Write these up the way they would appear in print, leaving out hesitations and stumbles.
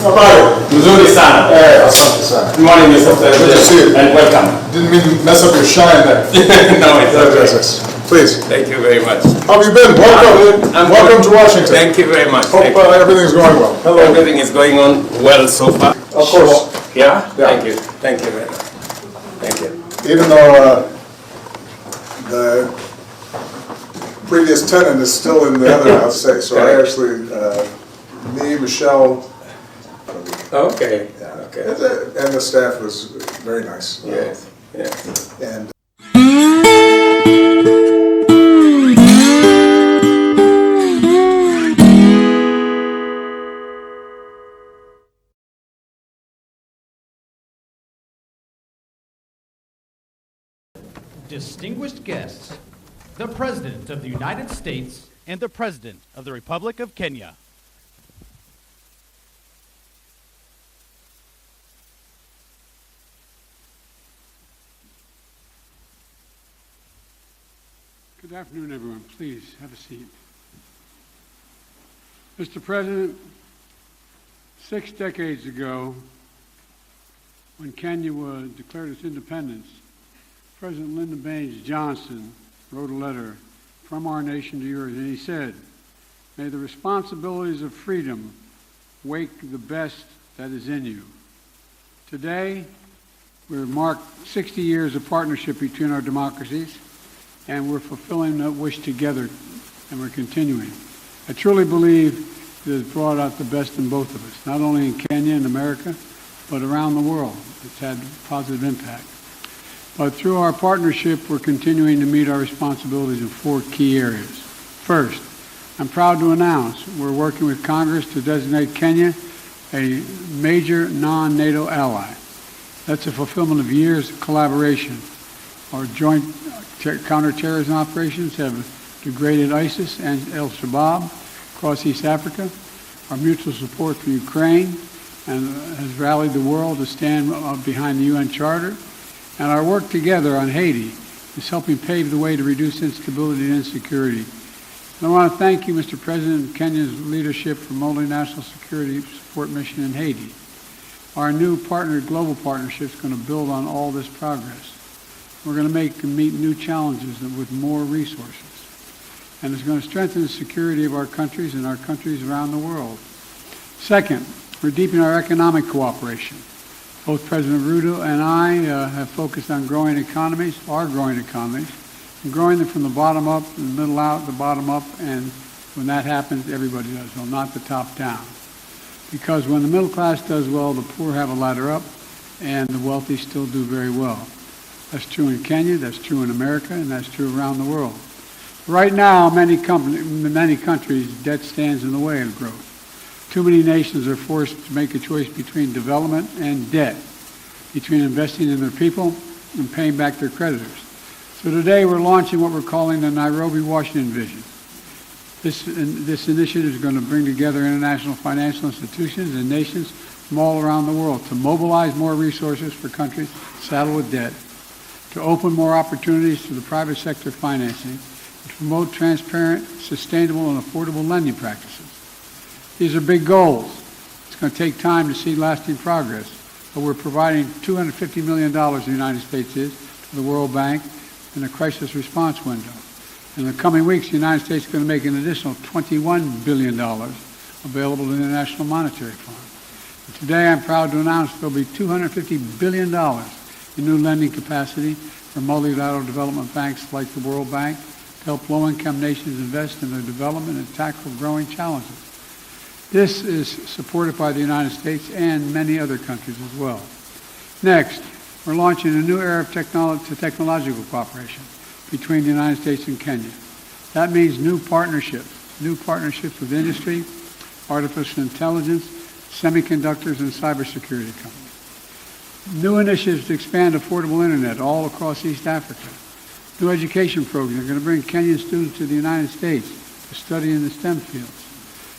Habari. Mzuri sana. Asante sana. Good morning, Mr. President. Good to see you. And welcome. Didn't mean to mess up your shine there. No, it's okay. Yes. Please. Thank you very much. How have you been? Welcome. I'm Welcome good. to Washington. Thank you very much. Hope Thank you. everything's going well. Hello. Everything is going on well so far. Of course. Yeah? Yeah. Thank you. Thank you very much. Thank you. Even though the previous tenant is still in the other house, say, so I actually, me, Michelle, Okay. yeah, Okay. and the staff was very nice. Yes. Yes. And Distinguished guests, the President of the United States and the President of the Republic of Kenya. Good afternoon, everyone. Please have a seat. Mr. President, 6 decades ago, when Kenya declared its independence, President Lyndon Baines Johnson wrote a letter from our nation to yours, and he said, "May the responsibilities of freedom wake the best that is in you." Today, we mark 60 years of partnership between our democracies, and we're fulfilling that wish together, and we're continuing. I truly believe it has brought out the best in both of us, not only in Kenya and America, but around the world. It's had a positive impact. But through our partnership, we're continuing to meet our responsibilities in 4 key areas. First, I'm proud to announce we're working with Congress to designate Kenya a major non-NATO ally. That's a fulfillment of years of collaboration. Our joint counterterrorism operations have degraded ISIS and al-Shabaab across East Africa. Our mutual support for Ukraine and has rallied the world to stand behind the UN Charter. And our work together on Haiti is helping pave the way to reduce instability and insecurity. And I want to thank you, Mr. President, Kenya's leadership for multinational security support mission in Haiti. Our new global partnership is going to build on all this progress. We're going to meet new challenges with more resources. And it's going to strengthen the security of our countries and our countries around the world. Second, we're deepening our economic cooperation. Both President Ruto and I have focused on growing economies, and growing them from the bottom up, the middle out, the bottom up, and when that happens, everybody does well, not the top down. Because when the middle class does well, the poor have a ladder up, and the wealthy still do very well. That's true in Kenya, that's true in America, and that's true around the world. Right now, many countries, debt stands in the way of growth. Too many nations are forced to make a choice between development and debt, between investing in their people and paying back their creditors. So today we're launching what we're calling the Nairobi, Washington Vision. This initiative is going to bring together international financial institutions and nations from all around the world to mobilize more resources for countries saddled with debt, to open more opportunities to the private sector financing, and to promote transparent, sustainable, and affordable lending practices. These are big goals. It's going to take time to see lasting progress, but we're providing $250 million the United States is to the World Bank in a crisis response window. In the coming weeks, the United States is going to make an additional $21 billion available to the International Monetary Fund. And today, I'm proud to announce there will be $250 billion in new lending capacity for multilateral development banks like the World Bank to help low-income nations invest in their development and tackle growing challenges. This is supported by the United States and many other countries as well. Next, we're launching a new era of technological cooperation between the United States and Kenya. That means new partnerships with industry, artificial intelligence, semiconductors, and cybersecurity companies. New initiatives to expand affordable internet all across East Africa. New education programs are going to bring Kenyan students to the United States to study in the STEM fields.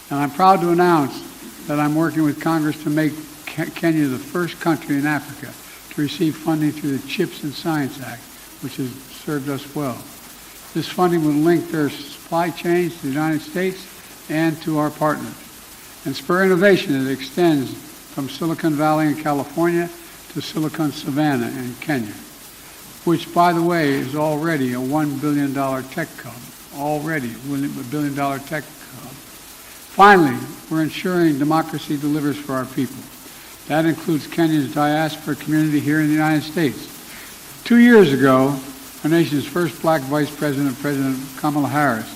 And I'm proud to announce that I'm working with Congress to make Kenya the first country in Africa to receive funding through the CHIPS and Science Act, which has served us well. This funding will link their supply chains to the United States and to our partners, and spur innovation that extends from Silicon Valley in California to Silicon Savannah in Kenya, which, by the way, is already a $1 billion tech hub. Already a $1 billion tech hub. Finally, we're ensuring democracy delivers for our people. That includes Kenya's diaspora community here in the United States. 2 years ago, our nation's first black vice president, President Kamala Harris,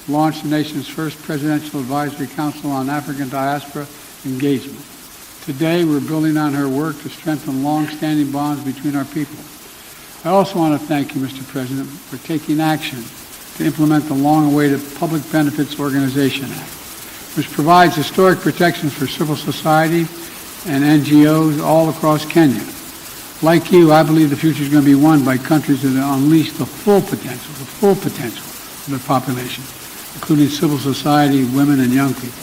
launched the nation's first Presidential Advisory Council on African Diaspora Engagement. Today, we're building on her work to strengthen long-standing bonds between our people. I also want to thank you, Mr. President, for taking action to implement the long-awaited Public Benefits Organization Act, which provides historic protections for civil society and NGOs all across Kenya. Like you, I believe the future is going to be won by countries that unleash the full potential of their population, including civil society, women, and young people.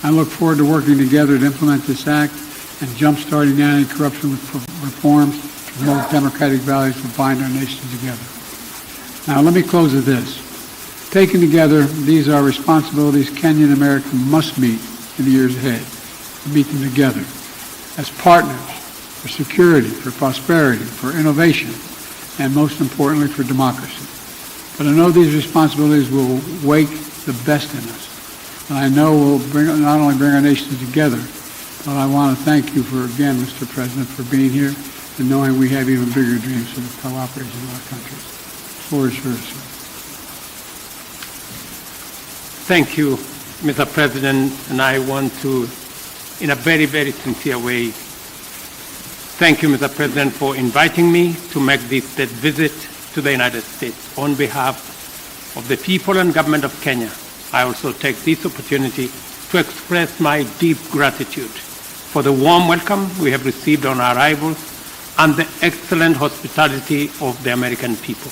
I look forward to working together to implement this act and jump-starting anti-corruption reforms to promote democratic values that bind our nation together. Now, let me close with this. Taken together, these are responsibilities Kenya and America must meet in the years ahead. To meet them together as partners for security, for prosperity, for innovation, and most importantly, for democracy. But I know these responsibilities will wake the best in us. And I know will not only bring our nations together, but I want to thank you for, again, Mr. President, for being here and knowing we have even bigger dreams for the cooperation of our countries. The floor is yours, sir. Thank you, Mr. President, and I want to, in a very, very sincere way, thank you, Mr. President, for inviting me to make this state visit to the United States. On behalf of the people and government of Kenya, I also take this opportunity to express my deep gratitude for the warm welcome we have received on our arrival and the excellent hospitality of the American people.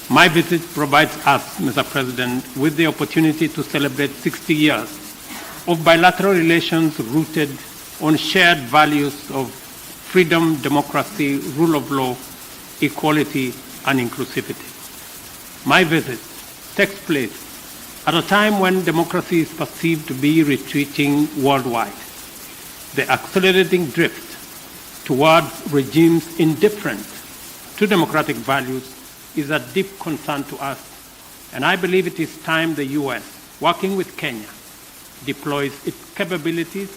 My visit provides us, Mr. President, with the opportunity to celebrate 60 years of bilateral relations rooted on shared values of freedom, democracy, rule of law, equality, and inclusivity. My visit takes place at a time when democracy is perceived to be retreating worldwide. The accelerating drift towards regimes indifferent to democratic values is a deep concern to us, and I believe it is time the U.S., working with Kenya, deploys its capabilities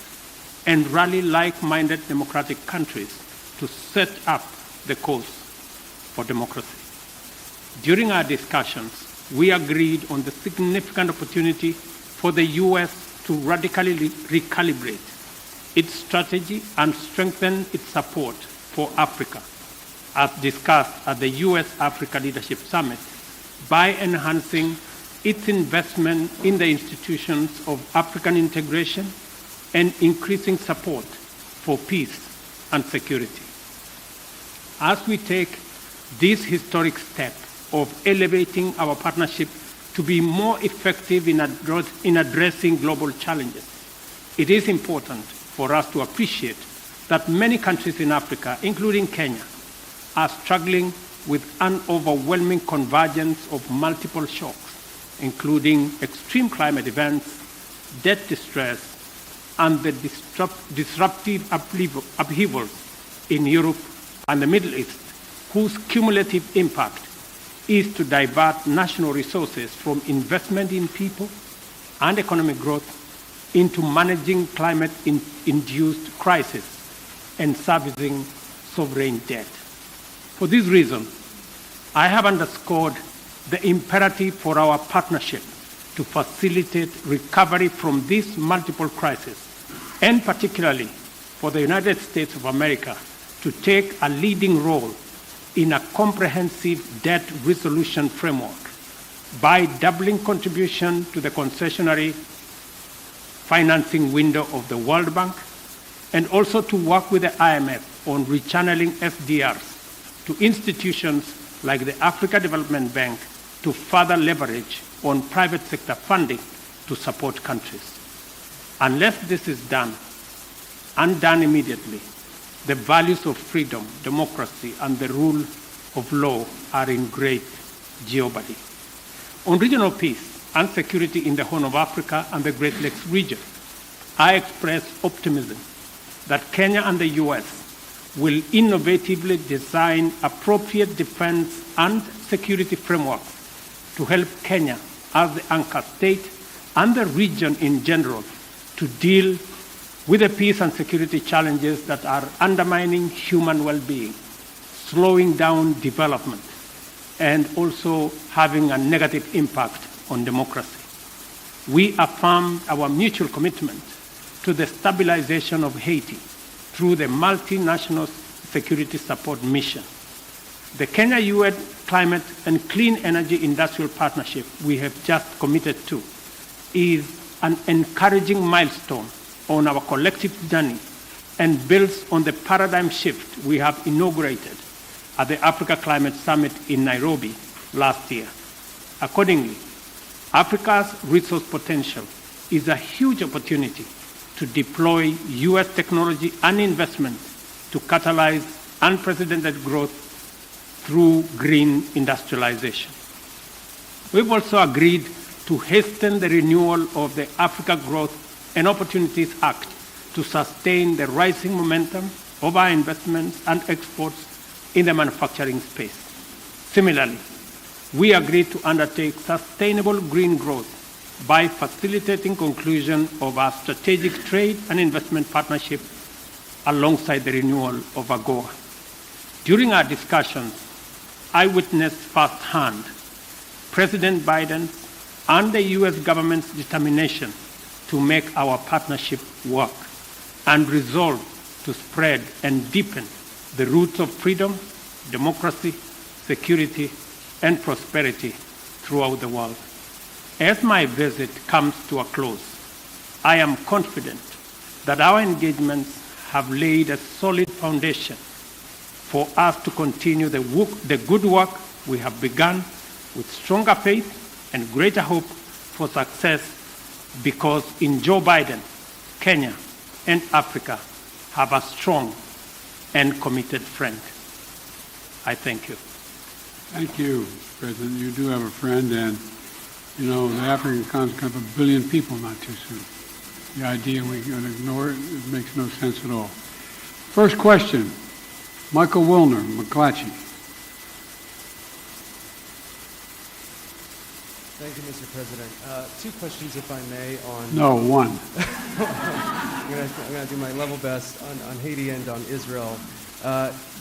and rally like-minded democratic countries to set up the course for democracy. During our discussions, we agreed on the significant opportunity for the U.S. to radically recalibrate its strategy and strengthen its support for Africa, as discussed at the U.S.-Africa Leadership Summit, by enhancing its investment in the institutions of African integration and increasing support for peace and security. As we take this historic step of elevating our partnership to be more effective in addressing global challenges, it is important for us to appreciate that many countries in Africa, including Kenya, are struggling with an overwhelming convergence of multiple shocks, including extreme climate events, debt distress, and the disruptive upheavals in Europe and the Middle East, whose cumulative impact is to divert national resources from investment in people and economic growth into managing climate-induced crisis and servicing sovereign debt. For this reason, I have underscored the imperative for our partnership to facilitate recovery from these multiple crises, and particularly for the United States of America to take a leading role in a comprehensive debt resolution framework by doubling contribution to the concessionary financing window of the World Bank, and also to work with the IMF on rechanneling SDRs to institutions like the Africa Development Bank to further leverage on private sector funding to support countries. Unless this is done, and done immediately, the values of freedom, democracy, and the rule of law are in great jeopardy. On regional peace and security in the Horn of Africa and the Great Lakes region, I express optimism that Kenya and the U.S. will innovatively design appropriate defense and security frameworks to help Kenya as the anchor state and the region in general to deal with the peace and security challenges that are undermining human well-being, slowing down development, and also having a negative impact on democracy. We affirm our mutual commitment to the stabilization of Haiti through the multinational security support mission. The Kenya-UN Climate and Clean Energy Industrial Partnership we have just committed to is an encouraging milestone on our collective journey and builds on the paradigm shift we have inaugurated at the Africa Climate Summit in Nairobi last year. Accordingly, Africa's resource potential is a huge opportunity to deploy U.S. technology and investment to catalyze unprecedented growth through green industrialization. We've also agreed to hasten the renewal of the Africa Growth and Opportunities Act to sustain the rising momentum of our investments and exports in the manufacturing space. Similarly, we agreed to undertake sustainable green growth by facilitating conclusion of our strategic trade and investment partnership alongside the renewal of AGOA. During our discussions, I witnessed firsthand President Biden's and the U.S. government's determination to make our partnership work and resolve to spread and deepen the roots of freedom, democracy, security, and prosperity throughout the world. As my visit comes to a close, I am confident that our engagements have laid a solid foundation for us to continue the good work we have begun with stronger faith and greater hope for success, because in Joe Biden, Kenya and Africa have a strong and committed friend. I thank you. Thank you, President. You do have a friend, and you know, the African continent could have 1 billion people not too soon. The idea we're going to ignore it, it makes no sense at all. First question, Michael Wilner, McClatchy. Thank you, Mr. President. Two questions, if I may, on... No, one. I'm going to do my level best on Haiti and on Israel.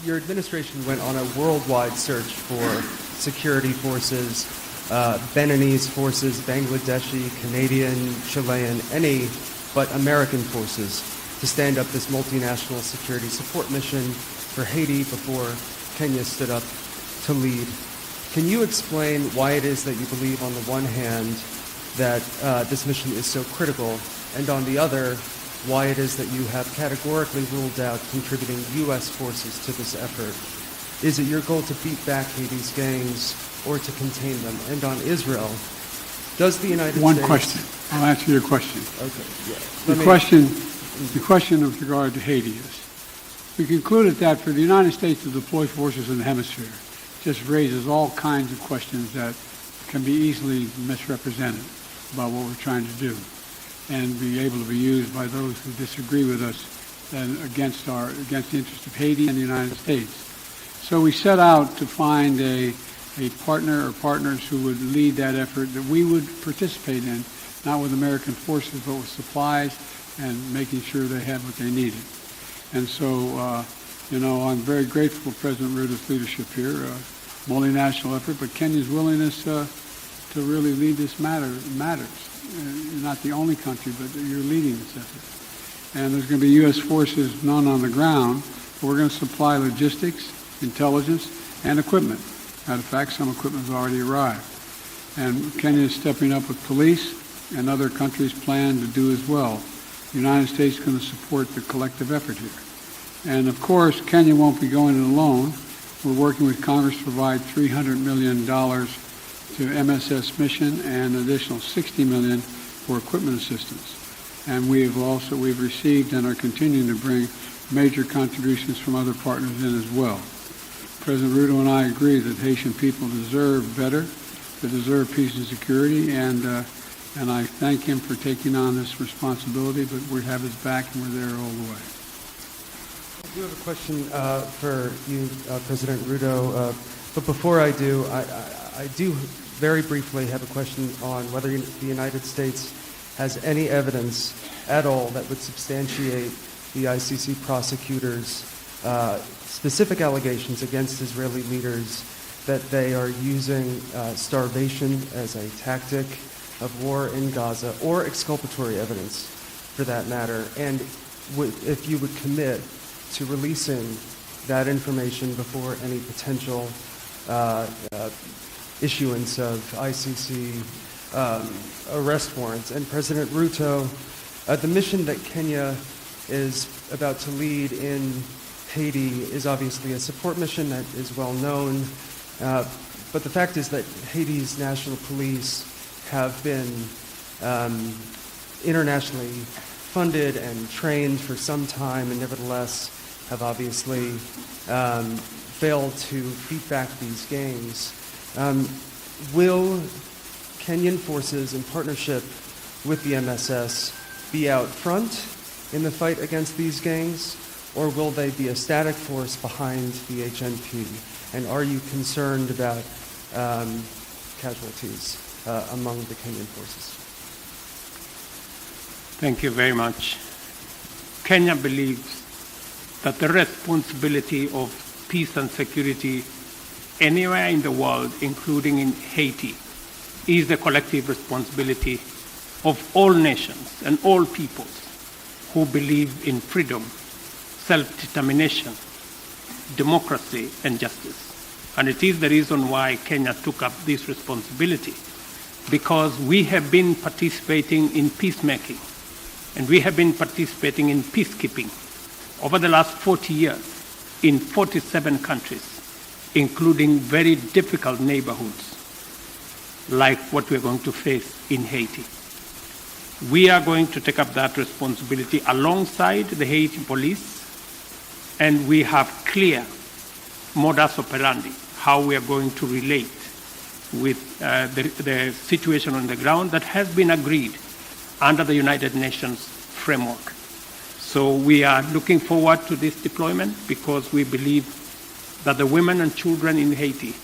Your administration went on a worldwide search for security forces, Beninese forces, Bangladeshi, Canadian, Chilean, any but American forces to stand up this multinational security support mission for Haiti before Kenya stood up to lead. Can you explain why it is that you believe, on the one hand, that this mission is so critical, and on the other, why it is that you have categorically ruled out contributing U.S. forces to this effort? Is it your goal to beat back Haiti's gangs or to contain them? And on Israel, does the United States... One question. I'll answer your question. Okay, yeah. The question with regard to Haiti is, we concluded that for the United States to deploy forces in the hemisphere just raises all kinds of questions that can be easily misrepresented about what we're trying to do, and be able to be used by those who disagree with us and against the interest of Haiti and the United States. So we set out to find a partner or partners who would lead that effort that we would participate in, not with American forces, but with supplies and making sure they had what they needed. And so, I'm very grateful for President Ruto's leadership here, multinational effort, but Kenya's willingness to really lead this matters. You're not the only country, but you're leading this effort. And there's going to be U.S. forces, none on the ground, but we're going to supply logistics, intelligence, and equipment. Matter of fact, some equipment has already arrived. And Kenya is stepping up with police, and other countries plan to do as well. The United States is going to support the collective effort here. And of course, Kenya won't be going it alone. We're working with Congress to provide $300 million to MSS mission and an additional $60 million for equipment assistance. And we've received and are continuing to bring major contributions from other partners in as well. President Ruto and I agree that Haitian people deserve better, they deserve peace and security, and I thank him for taking on this responsibility, but we have his back and we're there all the way. I do have a question for you, President Ruto. But before I do, I do very briefly have a question on whether the United States has any evidence at all that would substantiate the ICC prosecutors' specific allegations against Israeli leaders that they are using starvation as a tactic of war in Gaza, or exculpatory evidence for that matter, and if you would commit to releasing that information before any potential issuance of ICC arrest warrants. And President Ruto, the mission that Kenya is about to lead in Haiti is obviously a support mission that is well known, but the fact is that Haiti's national police have been internationally funded and trained for some time, and nevertheless have obviously failed to beat back these gangs. Will Kenyan forces in partnership with the MSS be out front in the fight against these gangs, or will they be a static force behind the HNP? And are you concerned about casualties among the Kenyan forces? Thank you very much. Kenya believes that the responsibility of peace and security anywhere in the world, including in Haiti, is the collective responsibility of all nations and all peoples who believe in freedom, self-determination, democracy, and justice. And it is the reason why Kenya took up this responsibility, because we have been participating in peacemaking, and we have been participating in peacekeeping over the last 40 years in 47 countries, including very difficult neighborhoods like what we're going to face in Haiti. We are going to take up that responsibility alongside the Haiti police, and we have clear modus operandi, how we are going to relate with the situation on the ground that has been agreed under the United Nations framework. So we are looking forward to this deployment because we believe that the women and children in Haiti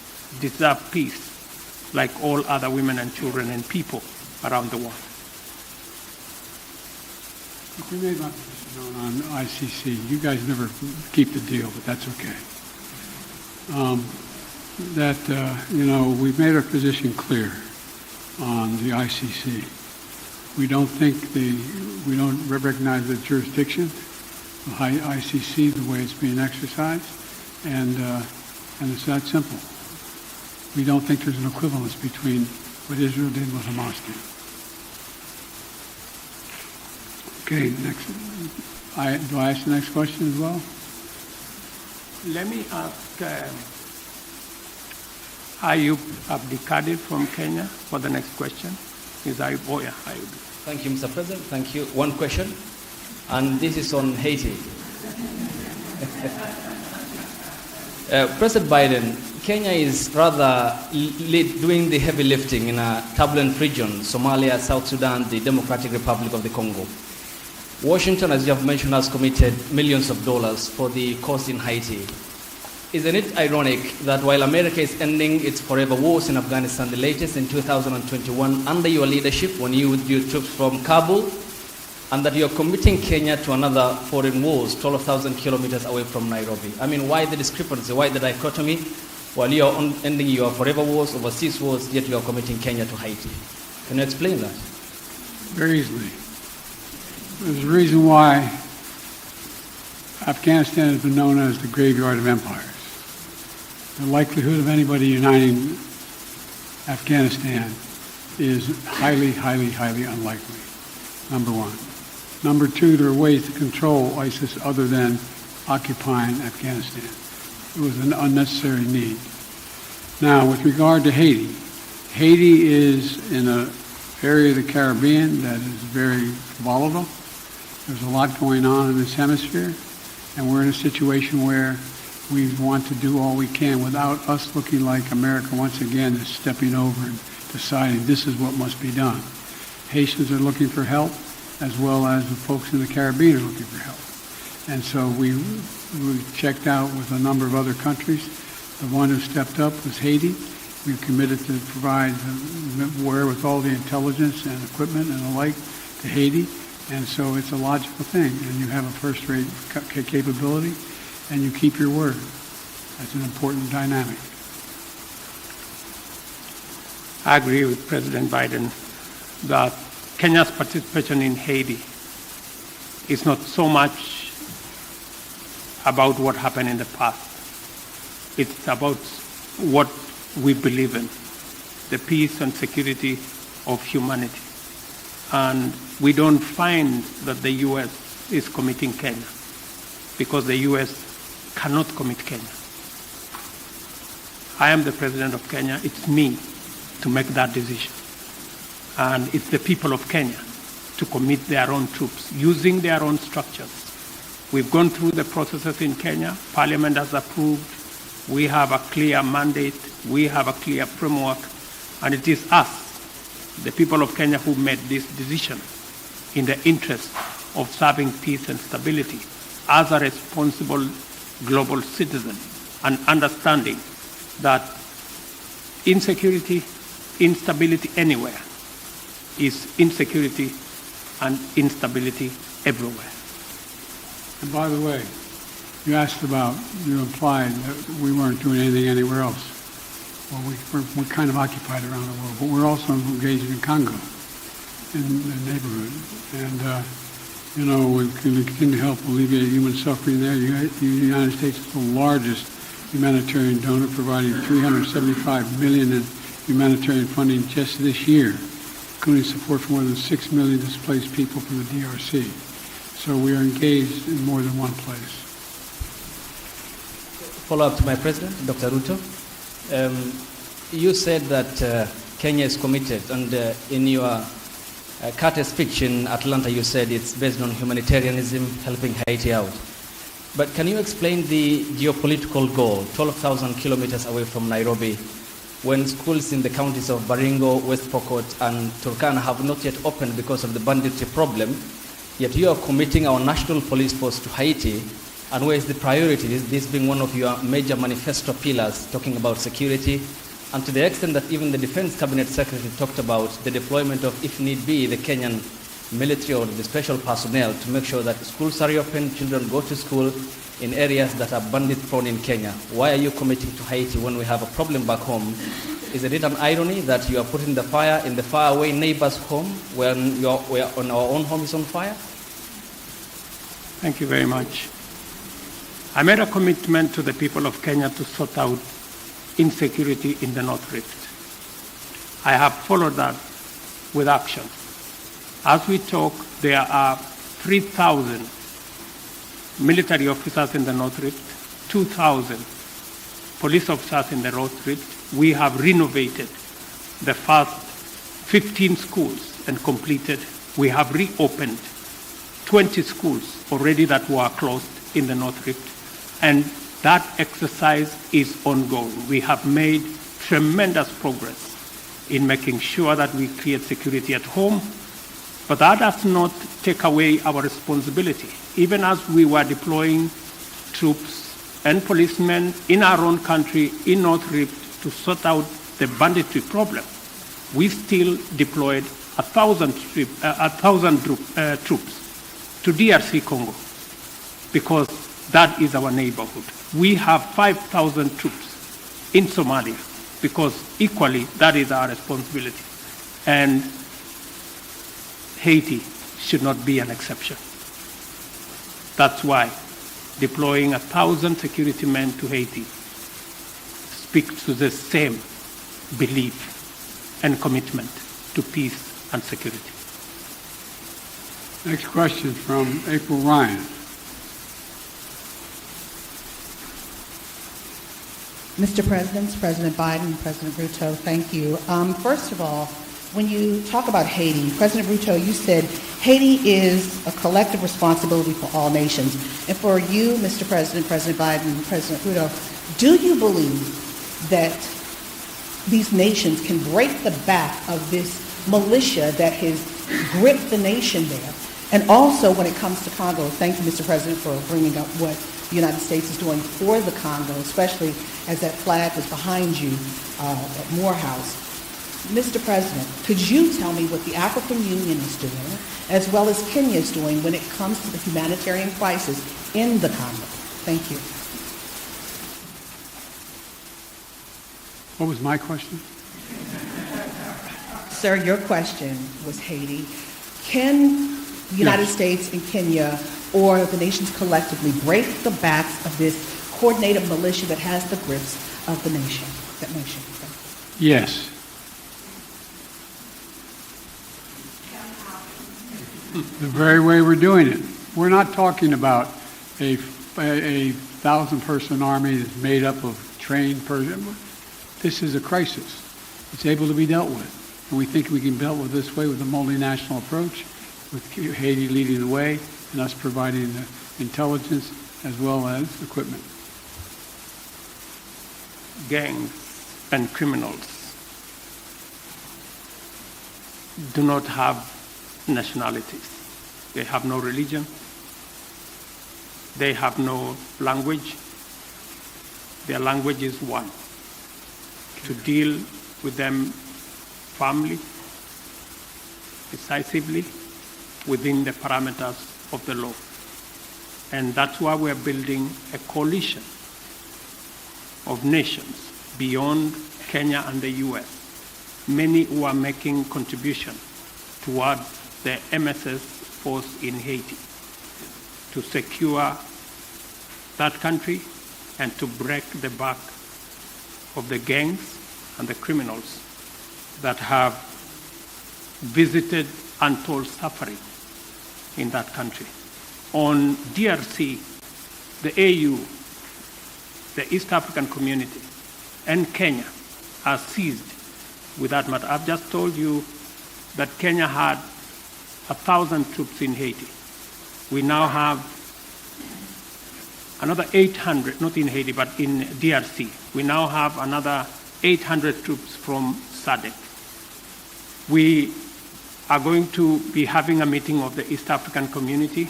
deserve peace like all other women and children and people around the world. We made my position known on ICC. You guys never keep the deal, but that's okay. We've made our position clear on the ICC. We don't recognize the jurisdiction of ICC the way it's being exercised, and it's that simple. We don't think there's an equivalence between what Israel did and what Hamas did. Okay, next. Do I ask the next question as well? Let me ask Ayub Abdikadir from Kenya for the next question. Is Ayub? Oh, yeah, Ayub. Thank you, Mr. President. Thank you. One question, and this is on Haiti. President Biden, Kenya is rather doing the heavy lifting in a turbulent region, Somalia, South Sudan, the Democratic Republic of the Congo. Washington, as you have mentioned, has committed millions of dollars for the cause in Haiti. Isn't it ironic that while America is ending its forever wars in Afghanistan, the latest in 2021, under your leadership, when you withdrew troops from Kabul, and that you're committing Kenya to another foreign wars 12,000 kilometers away from Nairobi? I mean, why the discrepancy? Why the dichotomy? While you are ending your forever wars, overseas wars, yet you are committing Kenya to Haiti. Can you explain that? Very easily. There's a reason why Afghanistan has been known as the graveyard of empires. The likelihood of anybody uniting Afghanistan is highly, highly, highly unlikely, number one. Number two, there are ways to control ISIS other than occupying Afghanistan. It was an unnecessary need. Now, with regard to Haiti, Haiti is in an area of the Caribbean that is very volatile. There's a lot going on in this hemisphere, and we're in a situation where we want to do all we can without us looking like America once again is stepping over and deciding this is what must be done. Haitians are looking for help, as well as the folks in the Caribbean are looking for help. And so we we checked out with a number of other countries. The one who stepped up was Haiti. We committed to provide the wherewithal, the intelligence and equipment and the like to Haiti. And so it's a logical thing. And you have a first-rate capability, and you keep your word. That's an important dynamic. I agree with President Biden that Kenya's participation in Haiti is not so much about what happened in the past. It's about what we believe in, the peace and security of humanity. And we don't find that the U.S. is committing Kenya because the U.S. cannot commit Kenya. I am the President of Kenya. It's me to make that decision. And it's the people of Kenya to commit their own troops using their own structures. We've gone through the processes in Kenya. Parliament has approved. We have a clear mandate. We have a clear framework. And it is us, the people of Kenya, who made this decision in the interest of serving peace and stability as a responsible global citizen and understanding that insecurity, instability anywhere is insecurity and instability everywhere. And by the way, you asked about, you implied that we weren't doing anything anywhere else. Well, we're kind of occupied around the world, but we're also engaged in Congo, in the neighborhood. And, we can continue to help alleviate human suffering there. The United States is the largest humanitarian donor, providing $375 million in humanitarian funding just this year, including support for more than 6 million displaced people from the DRC. So we are engaged in more than one place. Follow up to my president, Dr. Ruto. You said that Kenya is committed, and in your Carter speech in Atlanta, you said it's based on humanitarianism, helping Haiti out. But can you explain the geopolitical goal, 12,000 kilometers away from Nairobi, when schools in the counties of Baringo, West Pokot, and Turkana have not yet opened because of the banditry problem, yet you are committing our national police force to Haiti, and where is the priority? This being one of your major manifesto pillars, talking about security, and to the extent that even the Defense Cabinet Secretary talked about the deployment of, if need be, the Kenyan military or the special personnel to make sure that schools are reopened, children go to school in areas that are bandit-prone in Kenya. Why are you committing to Haiti when we have a problem back home? Is it an irony that you are putting the fire in the faraway neighbor's home when we are on our own home is on fire? Thank you very much. I made a commitment to the people of Kenya to sort out insecurity in the North Rift. I have followed that with action. As we talk, there are 3,000 military officers in the North Rift, 2,000 police officers in the North Rift. We have renovated the first 15 schools and completed. We have reopened 20 schools already that were closed in the North Rift. And that exercise is ongoing. We have made tremendous progress in making sure that we create security at home, but that does not take away our responsibility. Even as we were deploying troops and policemen in our own country, in North Rift, to sort out the banditry problem, we still deployed 1,000 troops to DRC Congo, because that is our neighborhood. We have 5,000 troops in Somalia, because equally that is our responsibility. And Haiti should not be an exception. That's why deploying 1,000 security men to Haiti speaks to the same belief and commitment to peace and security. Next question from April Ryan. Mr. President, President Biden, President Ruto, thank you. First of all, when you talk about Haiti, President Ruto, you said Haiti is a collective responsibility for all nations. And for you, Mr. President, President Biden, President Ruto, do you believe that these nations can break the back of this militia that has gripped the nation there? And also when it comes to Congo, thank you, Mr. President, for bringing up what the United States is doing for the Congo, especially as that flag was behind you at Morehouse. Mr. President, could you tell me what the African Union is doing, as well as Kenya is doing, when it comes to the humanitarian crisis in the Congo? Thank you. What was my question? Sir, your question was Haiti. Can the United States and Kenya, or the nations collectively, break the backs of this coordinated militia that has the grips of the nation? That nation. Yes. The very way we're doing it. We're not talking about a 1,000-person army that's made up of trained persons. This is a crisis. It's able to be dealt with. And we think we can deal with this way with a multinational approach, with Haiti leading the way and us providing the intelligence as well as equipment. Gangs and criminals do not have nationalities. They have no religion. They have no language. Their language is one. To deal with them firmly, decisively, within the parameters of the law. And that's why we're building a coalition of nations beyond Kenya and the US, many who are making contribution toward the MSS force in Haiti to secure that country and to break the back of the gangs and the criminals that have visited untold suffering in that country. On DRC, the AU, the East African Community, and Kenya are seized with that matter. I've just told you that Kenya had 1,000 troops in Haiti. We now have another 800, not in Haiti, but in DRC. We now have another 800 troops from SADC. We are going to be having a meeting of the East African Community.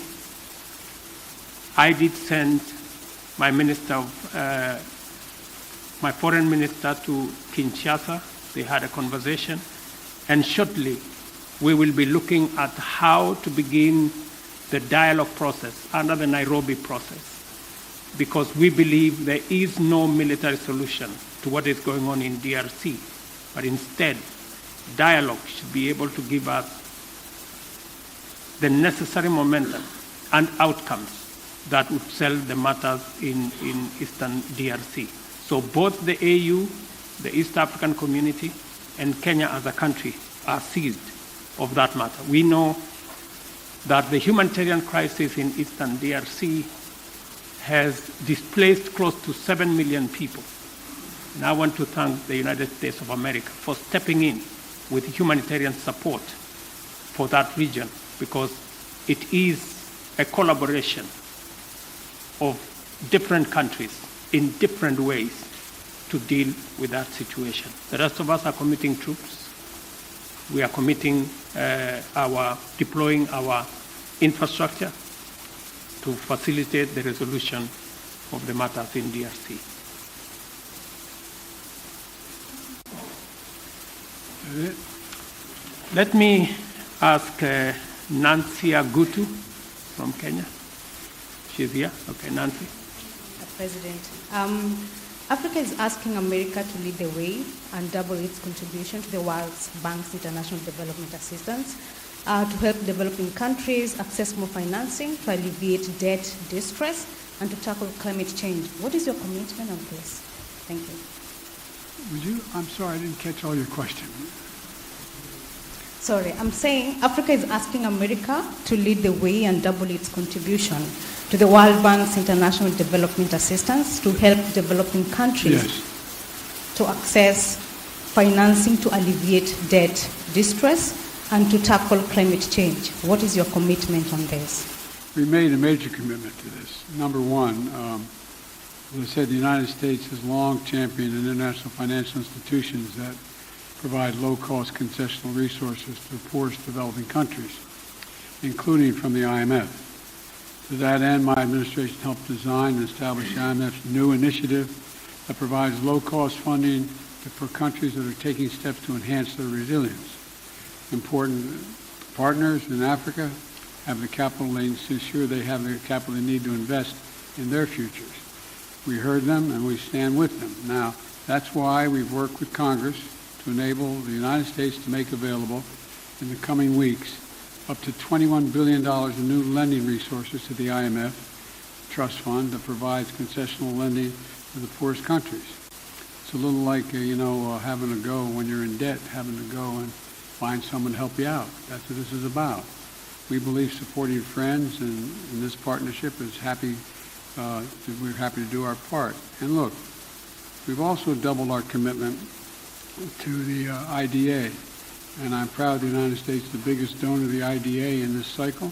I did send my my foreign minister to Kinshasa. They had a conversation, and shortly we will be looking at how to begin the dialogue process under the Nairobi process, because we believe there is no military solution to what is going on in DRC, but instead dialogue should be able to give us the necessary momentum and outcomes that would settle the matters in Eastern DRC. So both the AU, the East African Community, and Kenya as a country are seized of that matter. We know that the humanitarian crisis in Eastern DRC has displaced close to 7 million people. And I want to thank the United States of America for stepping in with humanitarian support for that region, because it is a collaboration of different countries in different ways to deal with that situation. The rest of us are committing troops. We are committing deploying our infrastructure to facilitate the resolution of the matters in DRC. Let me ask Nancy Agutu from Kenya. She's here. Okay, Nancy. President, Africa is asking America to lead the way and double its contribution to the World Bank's International Development Assistance to help developing countries access more financing, to alleviate debt distress, and to tackle climate change. What is your commitment on this? Thank you. Would you? I'm sorry, I didn't catch all your question. Sorry, I'm saying Africa is asking America to lead the way and double its contribution to the World Bank's International Development Assistance to help developing countries to access financing to alleviate debt distress and to tackle climate change. What is your commitment on this? We made a major commitment to this. Number one, as I said, the United States has long championed international financial institutions that provide low-cost concessional resources to the poorest developing countries, including from the IMF. To that end, my administration helped design and establish IMF's new initiative that provides low-cost funding for countries that are taking steps to enhance their resilience. Important partners in Africa have the capital they need to ensure they have the capital they need to invest in their futures. We heard them and we stand with them. Now, that's why we've worked with Congress to enable the United States to make available in the coming weeks up to $21 billion in new lending resources to the IMF Trust Fund that provides concessional lending to the poorest countries. It's a little like, having to go when you're in debt, having to go and find someone to help you out. That's what this is about. We believe supporting friends and this partnership is we're happy to do our part. And look, we've also doubled our commitment to the IDA. And I'm proud the United States is the biggest donor to the IDA in this cycle.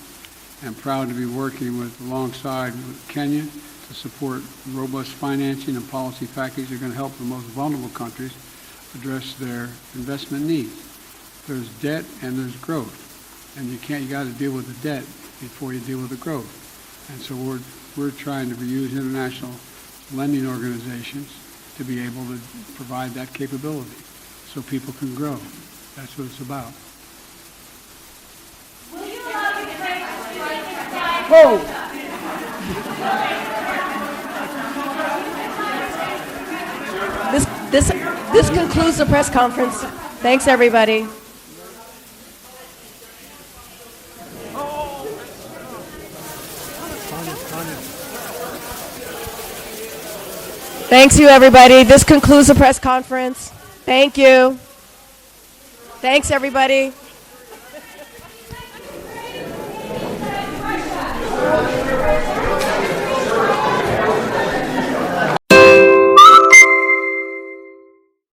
I'm proud to be working alongside Kenya to support robust financing and policy packages that are going to help the most vulnerable countries address their investment needs. There's debt and there's growth. And you got to deal with the debt before you deal with the growth. And so we're trying to use international lending organizations to be able to provide that capability so people can grow. That's what it's about. Whoa! This concludes the press conference. Thanks, everybody. Thanks, you, everybody. This concludes the press conference. Thank you. Thanks, everybody.